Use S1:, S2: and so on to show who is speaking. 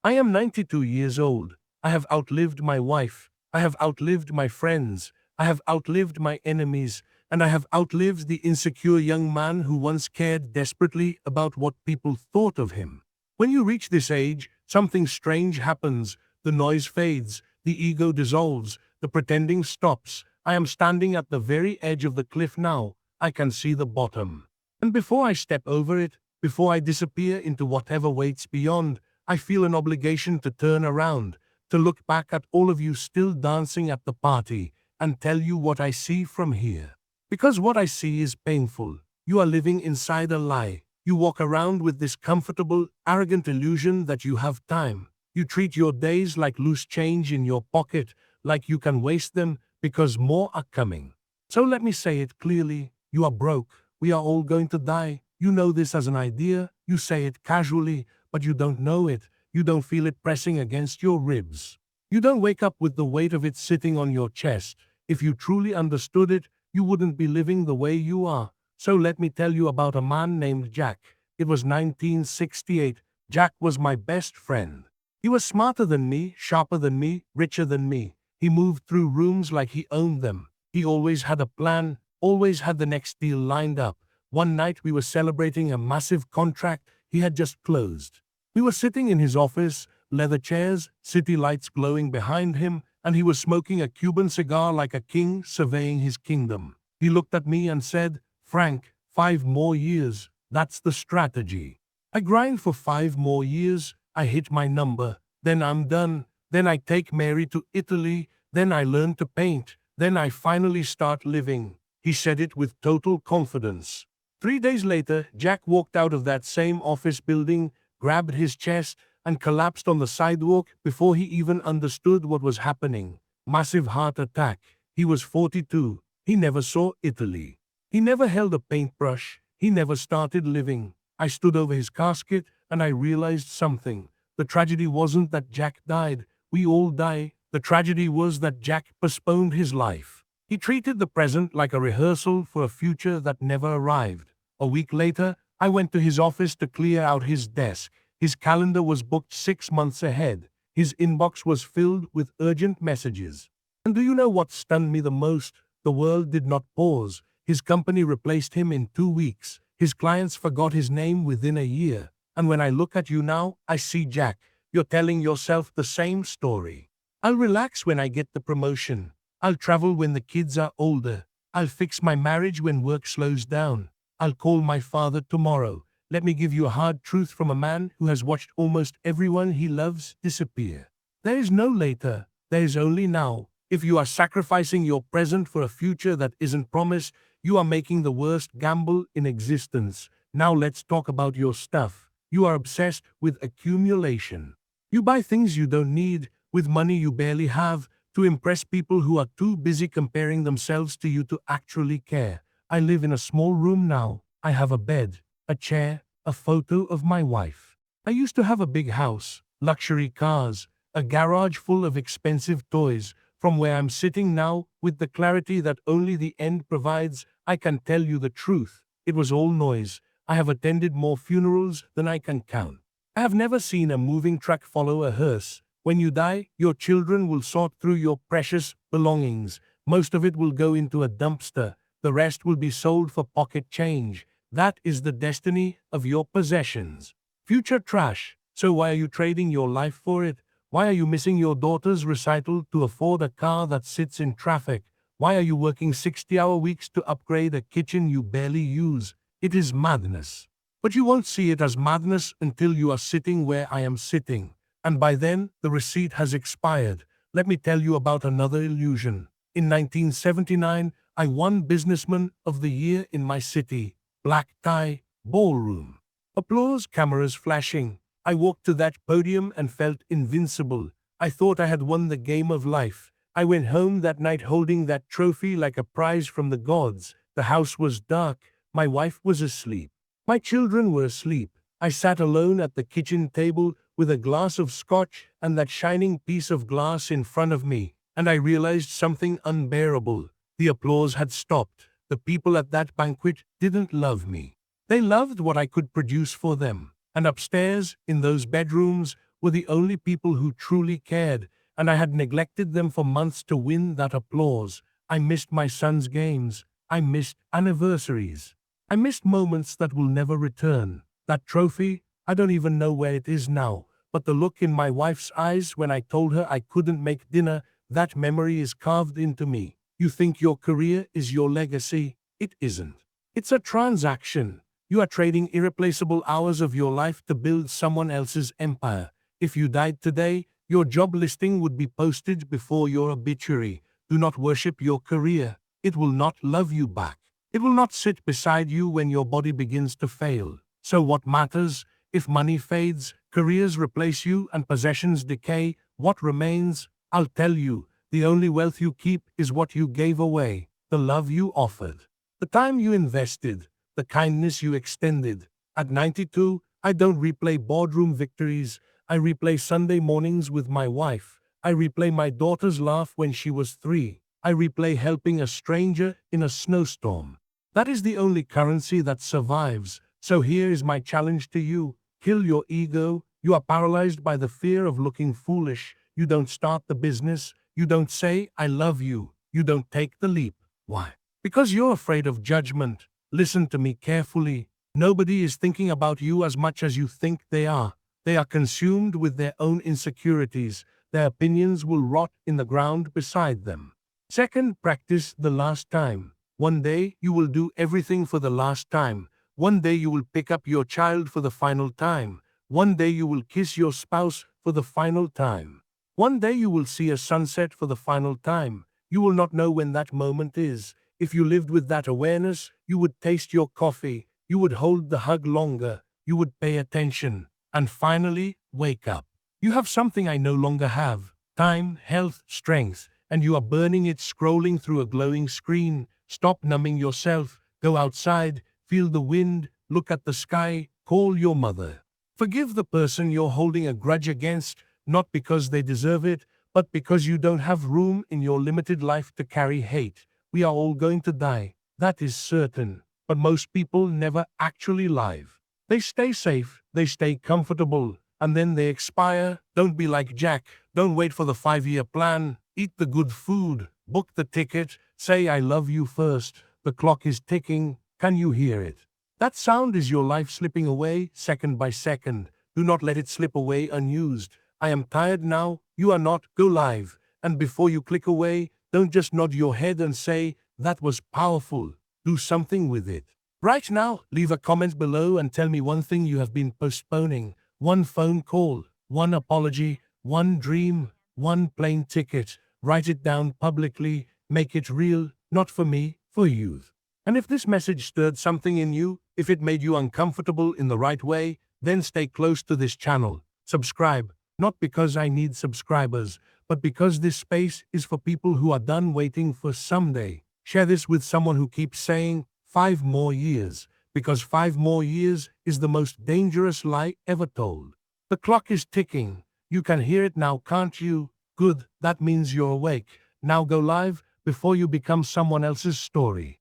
S1: I am 92 years old. I have outlived my wife. I have outlived my friends. I have outlived my enemies. And I have outlived the insecure young man who once cared desperately about what people thought of him. When you reach this age, something strange happens. The noise fades. The ego dissolves. The pretending stops. I am standing at the very edge of the cliff now. I can see the bottom. And before I step over it, before I disappear into whatever waits beyond, I feel an obligation to turn around, to look back at all of you still dancing at the party, and tell you what I see from here. Because what I see is painful. You are living inside a lie. You walk around with this comfortable, arrogant illusion that you have time. You treat your days like loose change in your pocket, like you can waste them because more are coming. So let me say it clearly. You are broke. We are all going to die. You know this as an idea. You say it casually, but you don't know it. You don't feel it pressing against your ribs. You don't wake up with the weight of it sitting on your chest. If you truly understood it, you wouldn't be living the way you are. So let me tell you about a man named Jack. It was 1968. Jack was my best friend. He was smarter than me, sharper than me, richer than me. He moved through rooms like he owned them. He always had a plan, always had the next deal lined up. One night we were celebrating a massive contract he had just closed. We were sitting in his office, leather chairs, city lights glowing behind him, and he was smoking a Cuban cigar like a king surveying his kingdom. He looked at me and said, "Frank, 5 more years, that's the strategy. I grind for 5 more years, I hit my number, then I'm done, then I take Mary to Italy, then I learn to paint, then I finally start living." He said it with total confidence. 3 days later, Jack walked out of that same office building, grabbed his chest, and collapsed on the sidewalk before he even understood what was happening. Massive heart attack. He was 42. He never saw Italy. He never held a paintbrush. He never started living. I stood over his casket and I realized something. The tragedy wasn't that Jack died. We all die. The tragedy was that Jack postponed his life. He treated the present like a rehearsal for a future that never arrived. A week later, I went to his office to clear out his desk. His calendar was booked 6 months ahead. His inbox was filled with urgent messages. And do you know what stunned me the most? The world did not pause. His company replaced him in 2 weeks. His clients forgot his name within a year. And when I look at you now, I see Jack. You're telling yourself the same story. I'll relax when I get the promotion. I'll travel when the kids are older. I'll fix my marriage when work slows down. I'll call my father tomorrow. Let me give you a hard truth from a man who has watched almost everyone he loves disappear. There is no later, there is only now. If you are sacrificing your present for a future that isn't promised, you are making the worst gamble in existence. Now let's talk about your stuff. You are obsessed with accumulation. You buy things you don't need, with money you barely have, to impress people who are too busy comparing themselves to you to actually care. I live in a small room now. I have a bed, a chair, a photo of my wife. I used to have a big house, luxury cars, a garage full of expensive toys. From where I'm sitting now, with the clarity that only the end provides, I can tell you the truth. It was all noise. I have attended more funerals than I can count. I have never seen a moving truck follow a hearse. When you die, your children will sort through your precious belongings. Most of it will go into a dumpster. The rest will be sold for pocket change. That is the destiny of your possessions. Future trash. So why are you trading your life for it? Why are you missing your daughter's recital to afford a car that sits in traffic? Why are you working 60-hour weeks to upgrade a kitchen you barely use? It is madness. But you won't see it as madness until you are sitting where I am sitting. And by then, the receipt has expired. Let me tell you about another illusion. In 1979, I won Businessman of the Year in my city. Black tie, ballroom. Applause, cameras flashing. I walked to that podium and felt invincible. I thought I had won the game of life. I went home that night holding that trophy like a prize from the gods. The house was dark. My wife was asleep. My children were asleep. I sat alone at the kitchen table with a glass of scotch and that shining piece of glass in front of me, and I realized something unbearable. The applause had stopped. The people at that banquet didn't love me. They loved what I could produce for them. And upstairs, in those bedrooms, were the only people who truly cared, and I had neglected them for months to win that applause. I missed my son's games. I missed anniversaries. I missed moments that will never return. That trophy, I don't even know where it is now, but the look in my wife's eyes when I told her I couldn't make dinner, that memory is carved into me. You think your career is your legacy? It isn't. It's a transaction. You are trading irreplaceable hours of your life to build someone else's empire. If you died today, your job listing would be posted before your obituary. Do not worship your career. It will not love you back. It will not sit beside you when your body begins to fail. So what matters? If money fades, careers replace you, and possessions decay, what remains? I'll tell you, the only wealth you keep is what you gave away, the love you offered, the time you invested, the kindness you extended. At 92, I don't replay boardroom victories. I replay Sunday mornings with my wife. I replay my daughter's laugh when she was 3. I replay helping a stranger in a snowstorm. That is the only currency that survives. So here is my challenge to you. Kill your ego. You are paralyzed by the fear of looking foolish. You don't start the business. You don't say, I love you. You don't take the leap. Why? Because you're afraid of judgment. Listen to me carefully. Nobody is thinking about you as much as you think they are. They are consumed with their own insecurities. Their opinions will rot in the ground beside them. Second, practice the last time. One day you will do everything for the last time. One day you will pick up your child for the final time. One day you will kiss your spouse for the final time. One day you will see a sunset for the final time. You will not know when that moment is. If you lived with that awareness, you would taste your coffee. You would hold the hug longer. You would pay attention. And finally, wake up. You have something I no longer have. Time, health, strength. And you are burning it scrolling through a glowing screen. Stop numbing yourself. Go outside. Feel the wind. Look at the sky. Call your mother. Forgive the person you're holding a grudge against, not because they deserve it, but because you don't have room in your limited life to carry hate. We are all going to die. That is certain. But most people never actually live. They stay safe, they stay comfortable, and then they expire. Don't be like Jack. Don't wait for the 5-year plan. Eat the good food. Book the ticket. Say I love you first. The clock is ticking. Can you hear it? That sound is your life slipping away second by second. Do not let it slip away unused. I am tired now. You are not. Go live. And before you click away, don't just nod your head and say, that was powerful. Do something with it. Right now, leave a comment below and tell me one thing you have been postponing. One phone call, one apology, one dream, one plane ticket. Write it down publicly. Make it real, not for me, for you. And if this message stirred something in you, if it made you uncomfortable in the right way, then stay close to this channel. Subscribe, not because I need subscribers, but because this space is for people who are done waiting for someday. Share this with someone who keeps saying, 5 more years, because 5 more years is the most dangerous lie ever told. The clock is ticking. You can hear it now, can't you? Good, that means you're awake. Now go live before you become someone else's story.